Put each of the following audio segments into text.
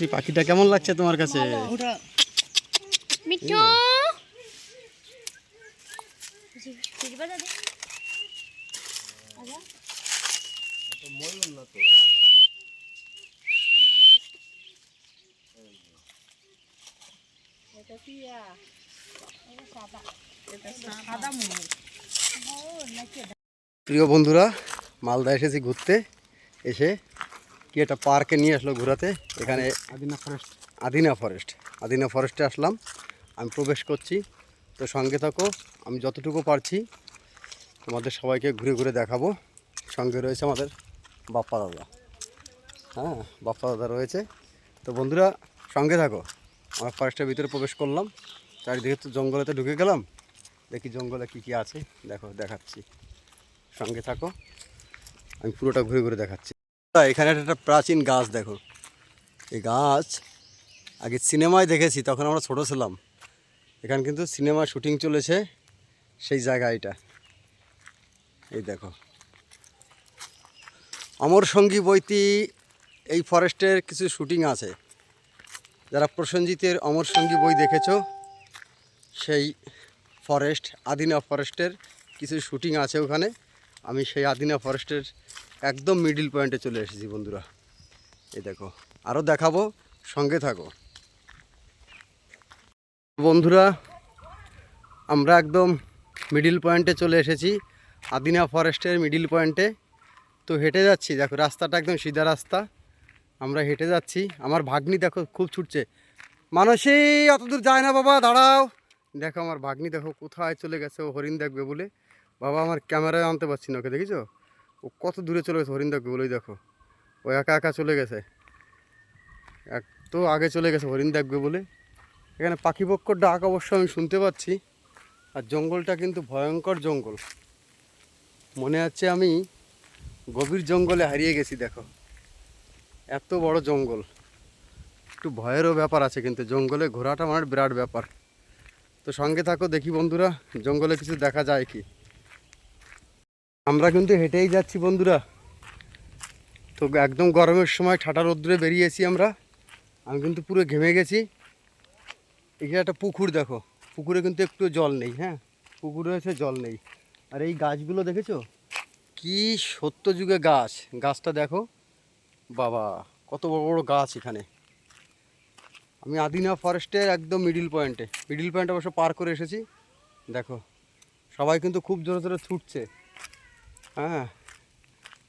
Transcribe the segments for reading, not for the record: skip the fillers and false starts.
এই পাখিটা কেমন লাগছে তোমার কাছে? মিঠু প্রিয় বন্ধুরা, মালদা এসেছি ঘুরতে। এসে কি একটা পার্কে নিয়ে আসলো ঘোরাতে। এখানে আদিনা ফরেস্টে আসলাম। আমি প্রবেশ করছি, তো সঙ্গে থাকো। আমি যতটুকু পারছি তোমাদের সবাইকে ঘুরে ঘুরে দেখাবো। সঙ্গে রয়েছে আমাদের বাপ্পা দাদা। হ্যাঁ, বাপ্পা দাদা রয়েছে। তো বন্ধুরা সঙ্গে থাকো। আমরা ফরেস্টের ভিতরে প্রবেশ করলাম। চারিদিকে তো জঙ্গলেতে ঢুকে গেলাম। দেখি জঙ্গলে কী কী আছে, দেখাচ্ছি। সঙ্গে থাকো, আমি পুরোটা ঘুরে ঘুরে দেখাচ্ছি। এখানে একটা প্রাচীন গাছ দেখো। এই গাছ আগে সিনেমায় দেখেছি, তখন আমরা ছোটো ছিলাম। এখানে কিন্তু সিনেমা শুটিং চলেছে, সেই জায়গা এটা। এই দেখো, অমর সঙ্গী বইটি এই ফরেস্টের কিছু শুটিং আছে। যারা প্রসেনজিতের অমর সঙ্গী বই দেখেছো, সেই ফরেস্ট আদিনা ফরেস্টের কিছু শুটিং আছে ওখানে। আমি সেই আদিনা ফরেস্টের একদম মিডিল পয়েন্টে চলে এসেছি বন্ধুরা। এই দেখো, আরও দেখাবো, সঙ্গে থাকো বন্ধুরা। আমরা একদম মিডিল পয়েন্টে চলে এসেছি, আদিনা ফরেস্টের মিডিল পয়েন্টে। তো হেঁটে যাচ্ছি, দেখো রাস্তাটা একদম সিধা রাস্তা। আমরা হেঁটে যাচ্ছি। আমার ভাগ্নি দেখো খুব ছুটছে। মানসী অত দূর যায় না বাবা, দাঁড়াও। দেখো আমার ভাগ্নি, দেখো কোথায় চলে গেছে। ও হরিণ দেখবে বলে। বাবা আমার ক্যামেরায় আনতে পারছি না ওকে, দেখিছো ও কত দূরে চলে গেছে হরিণ দেখবে বলে। দেখো ও একা একা চলে গেছে, তো আগে চলে গেছে হরিণ দেখবে বলে। এখানে পাখি পক্ষর ডাক অবশ্য আমি শুনতে পাচ্ছি। আর জঙ্গলটা কিন্তু ভয়ঙ্কর জঙ্গল, মনে হচ্ছে আমি গভীর জঙ্গলে হারিয়ে গেছি। দেখো এত বড় জঙ্গল, একটু ভয়েরও ব্যাপার আছে কিন্তু জঙ্গলে ঘোরাটা আমার বিরাট ব্যাপার। তো সঙ্গে থাকো, দেখি বন্ধুরা জঙ্গলে কিছু দেখা যায় কি। আমরা কিন্তু হেঁটেই যাচ্ছি বন্ধুরা। তো একদম গরমের সময় ঠাটা রোদ্দুরে বেরিয়েছি আমরা। আমি কিন্তু পুরো ঘেমে গেছি। এখানে একটা পুকুর দেখো, পুকুরে কিন্তু একটু জল নেই। হ্যাঁ, পুকুরে হয়েছে, জল নেই। আর এই গাছগুলো দেখেছো কি সত্যযুগে গাছ। গাছটা দেখো বাবা, কত বড় বড় গাছ এখানে। আমি আদিনা ফরেস্টের একদম মিডিল পয়েন্টে অবশ্য পার করে এসেছি। দেখো সবাই কিন্তু খুব জোরে জোরে ছুটছে। হ্যাঁ,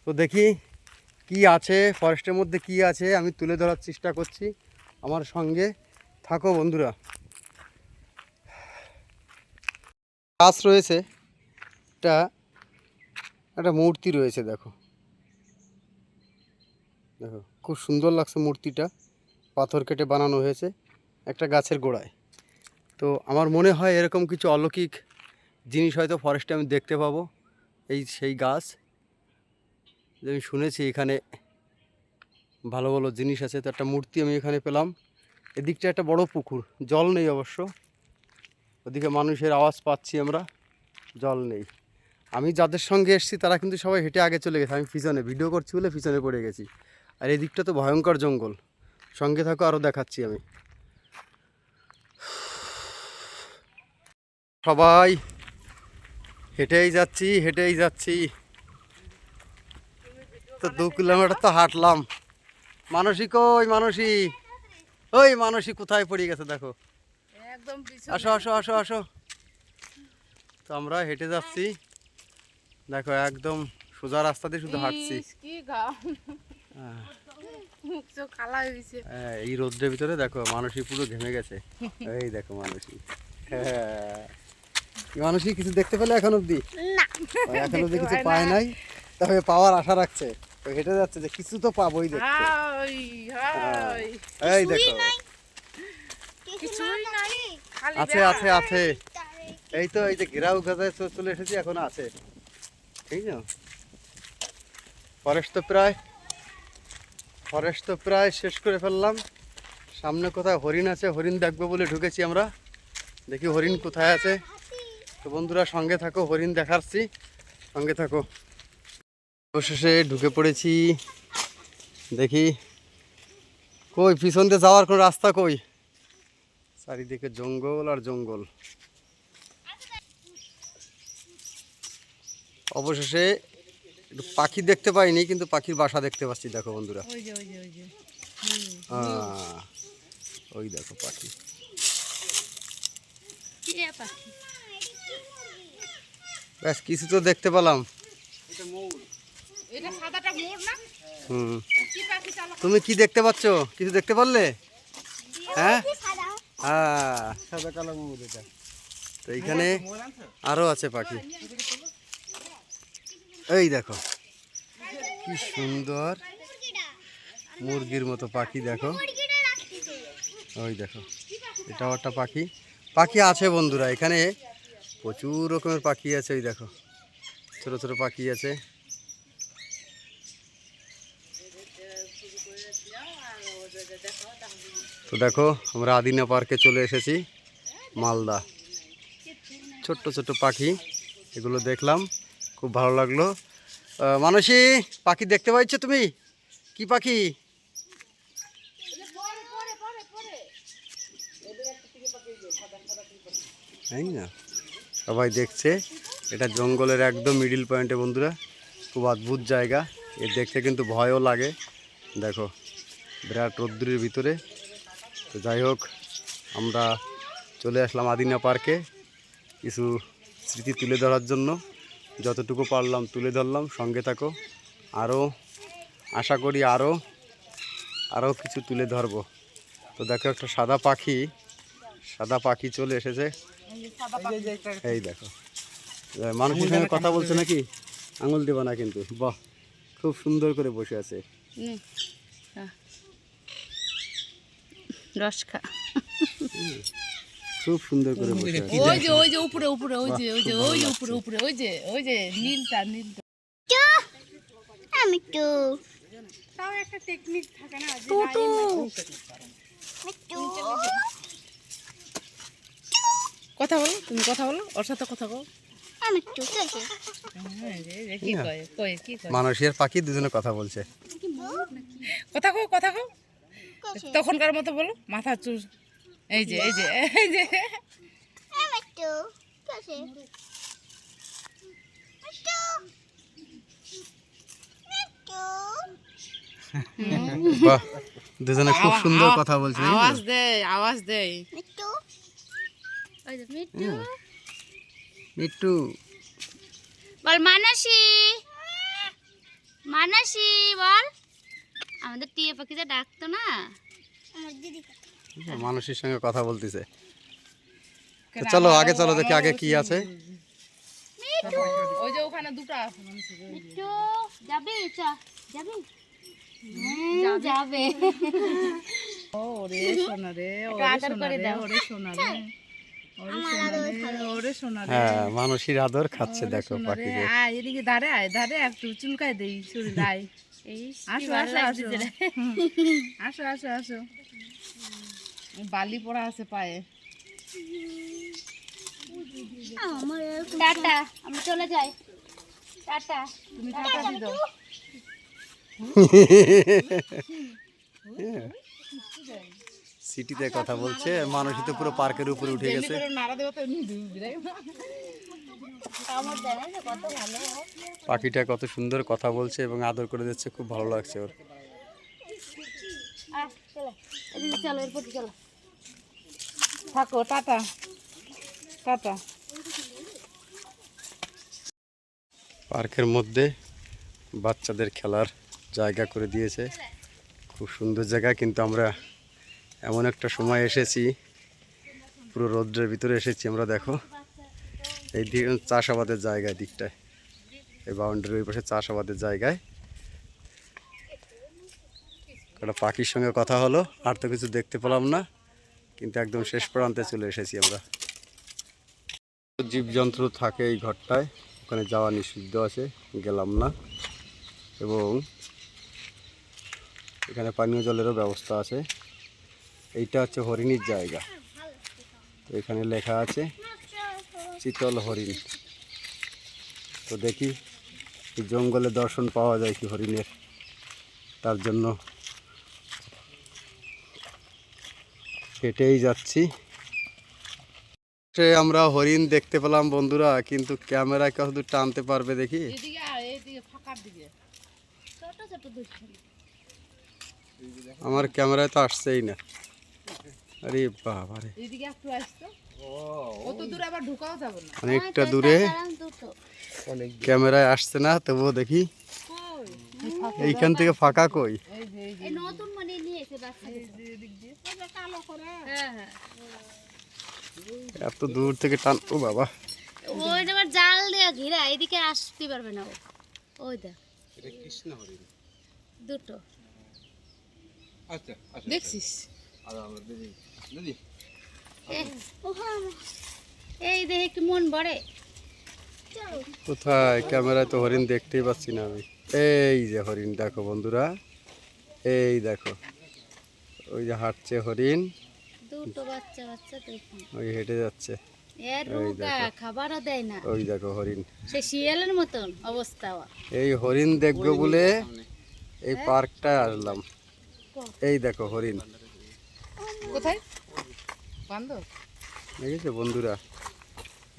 তো দেখি কি আছে ফরেস্টের মধ্যে, কি আছে আমি তুলে ধরার চেষ্টা করছি। আমার সঙ্গে থাকো বন্ধুরা। গাছ রয়েছে, একটা মূর্তি রয়েছে। দেখো দেখো খুব সুন্দর লাগছে মূর্তিটা, পাথর কেটে বানানো হয়েছে একটা গাছের গোড়ায়। তো আমার মনে হয় এরকম কিছু অলৌকিক জিনিস হয়তো ফরেস্টে আমি দেখতে পাবো। সেই গাছ, আমি শুনেছি এখানে ভালো ভালো জিনিস আছে। তো একটা মূর্তি আমি এখানে পেলাম। এদিকটা একটা বড় পুকুর, জল নেই অবশ্য। ওদিকে মানুষের আওয়াজ পাচ্ছি আমরা, জল নেই। আমি যাদের সঙ্গে এসেছি তারা কিন্তু সবাই হেঁটে আগে চলে গেছে। আমি পিছনে ভিডিও করছি বলে পিছনে পড়ে গেছি। আর এদিকটা তো ভয়ঙ্কর জঙ্গল। সঙ্গে থাকো, আরও দেখাচ্ছি আমি। সবাই হেঁটেই যাচ্ছি। তো 2 কিলোমিটার তো হাঁটলাম। মানসী কই? মানসী কোথায় পড়ে গেছে দেখো। আসো। তো আমরা হেঁটে যাচ্ছি, দেখো একদম সোজা রাস্তা দিয়ে শুধু হাঁটছি। এই রোদ্রের ভিতরে দেখো মানসী পুরো ঘেমে গেছে। এই দেখো মানসী, মানসী কিছু দেখতে পেলে এখন অব্দি? এখন অব্দি কিছু পায় নাই, তবে পাওয়ার আশা রাখছে। তো হেঁটে যাচ্ছে যে কিছু তো পাবোই দেখতে। এই দেখো আছে। এই তো এই যে ঘেরাও গাছায় চলে এসেছি, এখন আছে। ঠিক আছে, ফরেস্ট তো প্রায় শেষ করে ফেললাম। সামনে কোথায় হরিণ আছে, হরিণ দেখবো বলে ঢুকেছি আমরা। দেখি হরিণ কোথায় আছে। তো বন্ধুরা সঙ্গে থাকো, হরিণ দেখাচ্ছি, সঙ্গে থাকো। অবশেষে ঢুকে পড়েছি। দেখি কই পিছন দিয়ে যাওয়ার কোনো রাস্তা কই? চারিদিকে জঙ্গল আর জঙ্গল। অবশেষে একটু পাখি দেখতে পাইনি, কিন্তু পাখির বাসা দেখতে পাচ্ছি। দেখো বন্ধুরা, ওই দেখো পাখি। ব্যাস কিছু তো দেখতে পেলাম। তুমি কি দেখতে পাচ্ছ? কিছু দেখতে পারলে? হ্যাঁ হ্যাঁ, সাদা কালো ময়ূর এটা। তো এইখানে আরো আছে পাখি। এই দেখো কি সুন্দর মুরগির মতো পাখি। দেখো ওই দেখো, এটাও একটা পাখি। পাখি আছে বন্ধুরা এখানে, প্রচুর রকমের পাখি আছে। ওই দেখো ছোট ছোট পাখি আছে। তো দেখো আমরা আদিনা পার্কে চলে এসেছি, মালদা। ছোট্ট ছোট্ট পাখি এগুলো দেখলাম, খুব ভালো লাগলো। মানসী, পাখি দেখতে পাচ্ছ তুমি? কি পাখি? তাই না, সবাই দেখছে। এটা জঙ্গলের একদম মিডিল পয়েন্টে বন্ধুরা, খুব অদ্ভুত জায়গা। এর দেখতে কিন্তু ভয়ও লাগে। দেখো বিরাট রৌদ্রের ভিতরে। তো যাই হোক, আমরা চলে আসলাম আদিনা পার্কে কিছু স্মৃতি তুলে ধরার জন্য। যতটুকু পারলাম তুলে ধরলাম। সঙ্গে থাকো, আরও আশা করি আরও কিছু তুলে ধরবো। তো দেখো একটা সাদা পাখি চলে এসেছে। এই দেখো, মানুষের সঙ্গে কথা বলছে নাকি? আঙুল দেবো না কিন্তু। বাহ, খুব সুন্দর করে বসে আছে। খুব সুন্দর করে বসে আছে। ওই যে উপরে ওই যে নীলটা আমি তো তাও একটা টেকনিক থাকে না যে কথা বলো, তুমি কথা বলো, ওর সাথে কথা বলো। আমি তো কি কয় মানুষের পাখি দুজনে কথা বলছে। কথা কও তখনকার মতো বলো। মাথা চুল এই যে আমি তো বাহ, দুজনে খুব সুন্দর কথা বলছে। আওয়াজ দেয় মিট্টু। ওই যে মিট্টু বল, মানসী বল। আমাদের টিয়া পাখিটা ডাকতো না, আমার দিদি মানুষের সঙ্গে কথা বলতেছে। তো চলো আগে, চলো দেখি আগে কি আছে। ওই যে ওখানে দুটো আছে। মিট্টু যাবি? যাবি? যাবে। ওরে সোনা রে, ওরে সোনা রে। হ্যাঁ, মানুষের আদর খাচ্ছে। দেখো পাখিকে। এদিকে ধারে একটু চুলকাই দেই শরীর। আয়, আসো। বালি পড়া আছে পায়ে। টাটা, আমরা চলে যাই। টাটা, তুমি টাটা দি দাও। সিটিতে কথা বলছে, মানুষই তো পুরো পার্কের উপরে উঠে গেছে। পাখিটা কত সুন্দর কথা বলছে এবং আদর করে দিচ্ছে, খুব ভালো লাগছে ওর। থাকো, টাটা। পার্কের মধ্যে বাচ্চাদের খেলার জায়গা করে দিয়েছে, খুব সুন্দর জায়গা। কিন্তু আমরা এমন একটা সময় এসেছি, পুরো রৌদ্রের ভিতরে এসেছি আমরা। দেখো এই দিকে চাষাবাদের জায়গায়, দিকটায় এই বাউন্ডারির ওই পাশে চাষাবাদের জায়গায় একটা পাখির সঙ্গে কথা হলো। আর তো কিছু দেখতে পেলাম না, কিন্তু একদম শেষ প্রান্তে চলে এসেছি আমরা। জীবজন্তু থাকে এই ঘরটায়, ওখানে যাওয়া নিষিদ্ধ আছে, গেলাম না। এবং এখানে পানীয় জলেরও ব্যবস্থা আছে। এইটা হচ্ছে হরিণীর জায়গা। তো এখানে লেখা আছে চিতল হরিণ। তো দেখি এই জঙ্গলে দর্শন পাওয়া যায় কি হরিণের, তার জন্য হেঁটেই যাচ্ছি। সে আমরা হরিণ দেখতে পেলাম বন্ধুরা, কিন্তু ক্যামেরায় কতদূর টানতে পারবে দেখি। এদিকে আর এদিকে ফাঁকার দিকে ছোট ছোট দুটো আমার ক্যামেরায় তো আসছেই না। আরে বাবা রে, এদিকে একটু আসতো, অত দূর আবার ঢুকাও যাবে না। অনেকটা দূরে, ক্যামেরায় আসছে না, তবুও দেখি এইখান থেকে ফাঁকা কই। এই যে এই যে নতুন মানে নিয়েছে বাচ্চাদের এদিক দিয়ে তবে কালো করে। হ্যাঁ হ্যাঁ এত দূর থেকে টান, ও বাবা। ওই আবার জাল দেয়া ঘিরা এদিকে আসতে পারবে না ও। ওই দেখ এটা কৃষ্ণ হরিণ। দুটো আচ্ছা দেখছিস? এই দেখে কি মন ভরে। কোথায়? ক্যামেরায় তো হরিণ দেখতেই পাচ্ছি না আমি। এই যে হরিণ দেখো বন্ধুরা, এই দেখো, ওই যে হাঁটছে হরিণ, দুটো বাচ্চা বাচ্চা দেখুন। ওই হেঁটে যাচ্ছে। এর রোগা খাবারও দেয় না, ওই দেখো হরিণ। সে শিয়ালের মতন অবস্থা ওর। এই হরিণ দেখবো বলে এই পার্কটায় আসলাম। এই দেখো হরিণ, কোথায় বান্ধব? দেখেছো বন্ধুরা,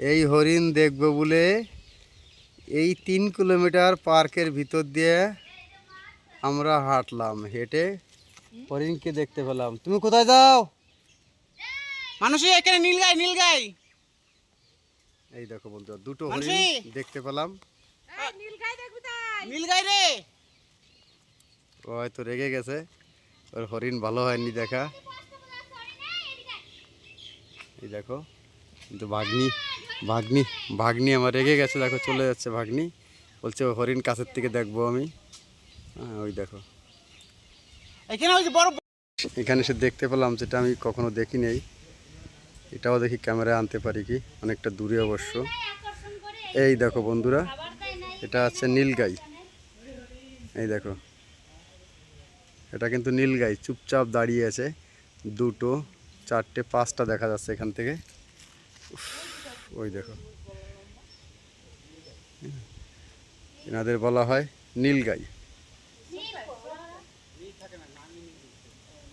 এই হরিণ দেখবো বলে এই 3 কিলোমিটার পার্কের ভিতর দিয়ে আমরা হাঁটলাম। হেঁটে হরিণকে দেখতে পেলাম। তুমি কোথায় যাও? মানুষই এখানে নীলগাই নীলগাই এই দেখো বন্ধুরা, দুটো হরিণ দেখতে পেলাম। নীলগাই রে। ও হয়তো রেগে গেছে, ওর হরিণ ভালো হয়নি দেখা। এই দেখো, কিন্তু ভাগ্নি ভাগ্নি ভাগ্নি আমার রেগে গেছে, দেখো চলে যাচ্ছে ভাগ্নি, বলছে ও হরিণ কাছের থেকে দেখবো আমি। হ্যাঁ ওই দেখো, এখানে ওই যে বড় এখানে সে দেখতে পেলাম যেটা আমি কখনো দেখি নেই। এটাও দেখি ক্যামেরায় আনতে পারি কি, অনেকটা দূরে অবশ্য। এই দেখো বন্ধুরা, এটা হচ্ছে নীলগাই। এই দেখো, এটা কিন্তু নীলগাই, চুপচাপ দাঁড়িয়ে আছে। 2, 4, 5টা দেখা যাচ্ছে এখান থেকে। উফ, ওই দেখো, এনাদের বলা হয় নীলগাই।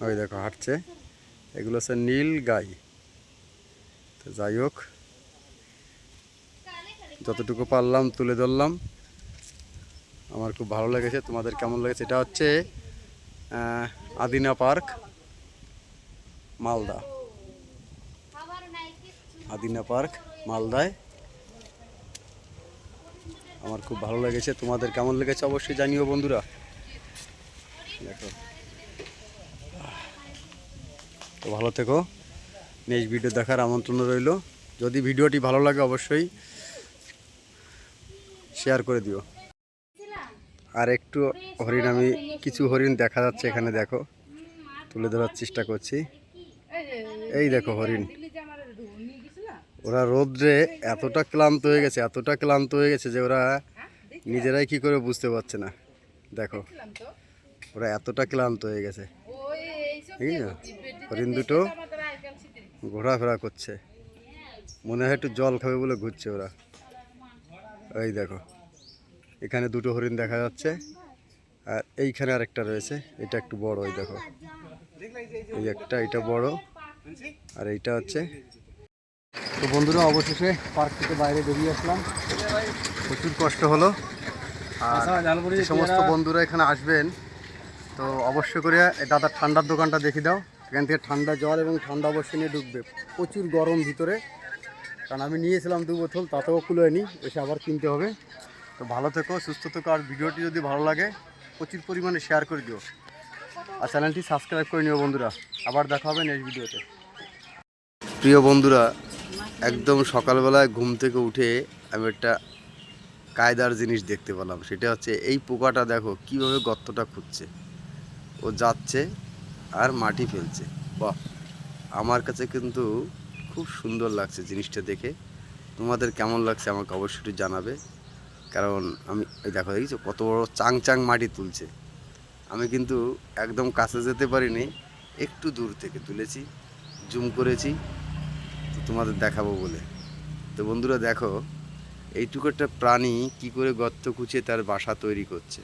ওই দেখো হাঁটছে, এগুলো হচ্ছে নীলগাই। তো যাই হোক, যতটুকু পারলাম তুলে ধরলাম। আমার খুব ভালো লেগেছে, তোমাদের কেমন লেগেছে? এটা হচ্ছে আদিনা পার্ক, মালদা। আদিনা পার্ক মালদায়। আমার খুব ভালো লেগেছে, তোমাদের কেমন লেগেছে অবশ্যই জানিও বন্ধুরা। দেখো, তো ভালো থেকো, নেক্সট ভিডিও দেখার আমন্ত্রণ রইল। যদি ভিডিওটি ভালো লাগে অবশ্যই শেয়ার করে দিও। আর একটু হরিণ, আমি কিছু হরিণ দেখা যাচ্ছে এখানে, দেখো তুলে ধরার চেষ্টা করছি। এই দেখো হরিণ, ওরা রোদ্রে এতটা ক্লান্ত হয়ে গেছে, এতটা ক্লান্ত হয়ে গেছে যে ওরা নিজেরাই কি করে বুঝতে পারছে না। দেখো, ওরা এতটা ক্লান্ত হয়ে গেছে, ঠিক না? হরিণ দুটো ঘোরাফেরা করছে, মনে হয় একটু জল খাবে বলে ঘুরছে ওরা। এই দেখো, এখানে দুটো হরিণ দেখা যাচ্ছে, আর এইখানে আরেকটা রয়েছে, এটা একটু বড়। এই দেখো, এই একটা, এটা বড়, আর এইটা হচ্ছে। তো বন্ধুরা, অবশেষে পার্ক থেকে বাইরে বেরিয়ে আসলাম। প্রচুর কষ্ট হলো। আর যে সমস্ত বন্ধুরা এখানে আসবেন, তো অবশ্যই করে দাদা ঠান্ডার দোকানটা দেখে দাও। এখান থেকে ঠান্ডা জল এবং ঠান্ডা অবশ্যই নিয়ে ঢুকবে। প্রচুর গরম ভিতরে, কারণ আমি নিয়েছিলাম 2 বোতল, তাতেও কুলোয়নি, এসে আবার কিনতে হবে। তো ভালো থেকো, সুস্থ থেকো, আর ভিডিওটি যদি ভালো লাগে প্রচুর পরিমাণে শেয়ার করে দিও, আর চ্যানেলটি সাবস্ক্রাইব করে নিও বন্ধুরা। আবার দেখা হবে নেক্সট ভিডিওতে। প্রিয় বন্ধুরা, একদম সকালবেলায় ঘুম থেকে উঠে আমি একটা কায়দার জিনিস দেখতে পেলাম। সেটা হচ্ছে এই পোকাটা, দেখো কিভাবে গর্তটা খুঁজছে, ও যাচ্ছে আর মাটি ফেলছে। বাহ, আমার কাছে কিন্তু খুব সুন্দর লাগছে জিনিসটা দেখে। তোমাদের কেমন লাগছে আমাকে অবশ্যই একটু জানাবে। কারণ আমি, এই দেখো দেখছো কত বড় চাং চাং মাটি তুলছে। আমি কিন্তু একদম কাছে যেতে পারিনি, একটু দূর থেকে তুলেছি, জুম করেছি, তো তোমাদের দেখাবো বলে। তো বন্ধুরা দেখো, এইটুকু একটা প্রাণী কি করে গর্ত খুঁজে তার বাসা তৈরি করছে।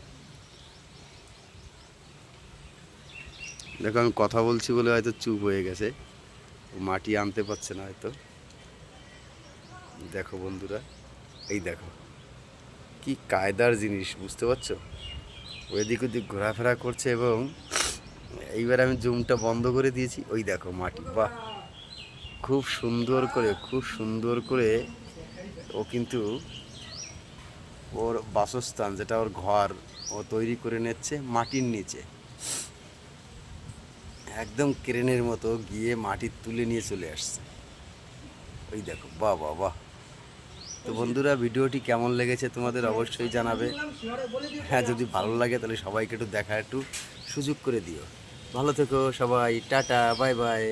দেখো, আমি কথা বলছি বলে হয়তো চুপ হয়ে গেছে, ও মাটি আনতে পারছে না হয়তো। দেখো বন্ধুরা, এই দেখো কি কায়দার জিনিস, বুঝতে পারছো? ও এদিক ওদিক ঘোরাফেরা করছে এবং এইবার আমি জুমটা বন্ধ করে দিয়েছি। ওই দেখো মাটি, বাহ, খুব সুন্দর করে ও কিন্তু ওর বাসস্থান, যেটা ওর ঘর, ও তৈরি করে নিচ্ছে মাটির নিচে। একদম ক্রেনের মতো গিয়ে মাটি তুলে নিয়ে চলে আসছে। ওই দেখো, বাহ বাহ বাহ। তো বন্ধুরা, ভিডিওটি কেমন লেগেছে তোমাদের অবশ্যই জানাবে। হ্যাঁ, যদি ভালো লাগে তাহলে সবাইকে একটু সুযোগ করে দিও। ভালো থেকো সবাই, টাটা, বাই বাই।